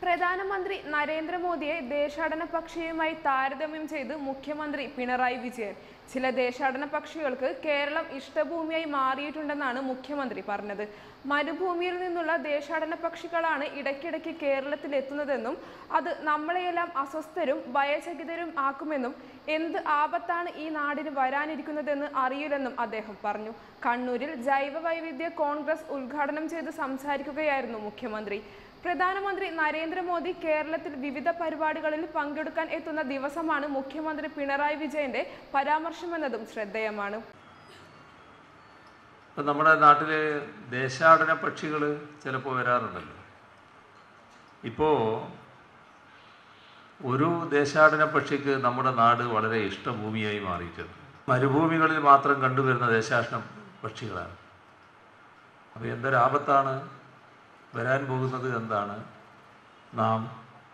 പ്രധാനമന്ത്രി നരേന്ദ്രമോദിയെ ദേശാടന പക്ഷിയുമായി താരതമ്യം ചെയ്ത് മുഖ്യമന്ത്രി പിണറായി വിജയൻ. ചില ദേശാടന പക്ഷികൾക്ക് കേരളം ഇഷ്ടഭൂമിയായി മാറിയിട്ടുണ്ടെന്നാണ് മുഖ്യമന്ത്രി പറഞ്ഞത്. മരുഭൂമിയിൽ നിന്നുള്ള ദേശാടന പക്ഷികളാണ് ഇടയ്ക്കിടയ്ക്ക് കേരളത്തിൽ എത്തുന്നതെന്നും അത് നമ്മളെയെല്ലാം അസ്വസ്ഥരും ഭയചകിതരും ആക്കുമെന്നും എന്ത് ആപത്താണ് ഈ നാടിന് വരാനിരിക്കുന്നതെന്ന് അറിയില്ലെന്നും അദ്ദേഹം പറഞ്ഞു. കണ്ണൂരിൽ ജൈവ വൈവിധ്യ കോൺഗ്രസ് ഉദ്ഘാടനം ചെയ്ത് സംസാരിക്കുകയായിരുന്നു മുഖ്യമന്ത്രി. പ്രധാനമന്ത്രി നരേന്ദ്രമോദി കേരളത്തിൽ വിവിധ പരിപാടികളിൽ പങ്കെടുക്കാൻ എത്തുന്ന ദിവസമാണ് മുഖ്യമന്ത്രി പിണറായി വിജയന്റെ പരാമർശമെന്നതും ശ്രദ്ധേയമാണ്. നമ്മുടെ നാട്ടിലെ ദേശാടന പക്ഷികൾ ചിലപ്പോൾ വരാറുണ്ടല്ലോ. ഇപ്പോൾ ഒരു ദേശാടന പക്ഷിക്ക് നമ്മുടെ നാട് വളരെ ഇഷ്ടഭൂമിയായി മാറിയിട്ടുണ്ട്. മരുഭൂമികളിൽ മാത്രം കണ്ടുവരുന്ന ദേശാടന പക്ഷികളാണ്. അപ്പോൾ എന്തൊരാപത്താണ് വരാൻ പോകുന്നത് എന്താണ് നാം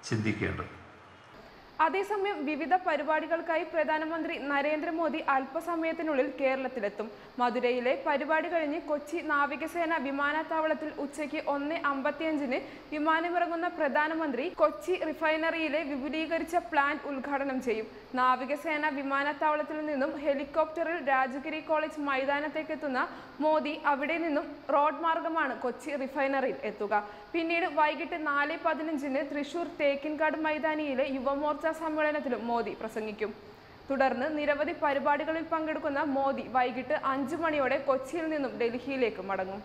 ചിന്തിക്കേണ്ടത്. അതേസമയം വിവിധ പരിപാടികൾക്കായി പ്രധാനമന്ത്രി നരേന്ദ്രമോദി അല്പസമയത്തിനുള്ളിൽ കേരളത്തിലെത്തും. മധുരയിലെ പരിപാടി കഴിഞ്ഞ് കൊച്ചി നാവികസേന വിമാനത്താവളത്തിൽ ഉച്ചയ്ക്ക് 1:55 വിമാനമിറങ്ങുന്ന പ്രധാനമന്ത്രി കൊച്ചി റിഫൈനറിയിലെ വിപുലീകരിച്ച പ്ലാന്റ് ഉദ്ഘാടനം ചെയ്യും. നാവികസേന വിമാനത്താവളത്തിൽ നിന്നും ഹെലികോപ്റ്ററിൽ രാജഗിരി കോളേജ് മൈതാനത്തേക്കെത്തുന്ന മോദി അവിടെ നിന്നും റോഡ് മാർഗമാണ് കൊച്ചി റിഫൈനറിയിൽ എത്തുക. പിന്നീട് വൈകിട്ട് 4:15 തൃശൂർ തേക്കിൻകാട് മൈതാനിയിലെ യുവമോർച്ച സമ്മേളനത്തിലും മോദി പ്രസംഗിക്കും. തുടർന്ന് നിരവധി പരിപാടികളിൽ പങ്കെടുക്കുന്ന മോദി വൈകിട്ട് 5 മണിയോടെ കൊച്ചിയിൽ നിന്നും ഡൽഹിയിലേക്ക് മടങ്ങും.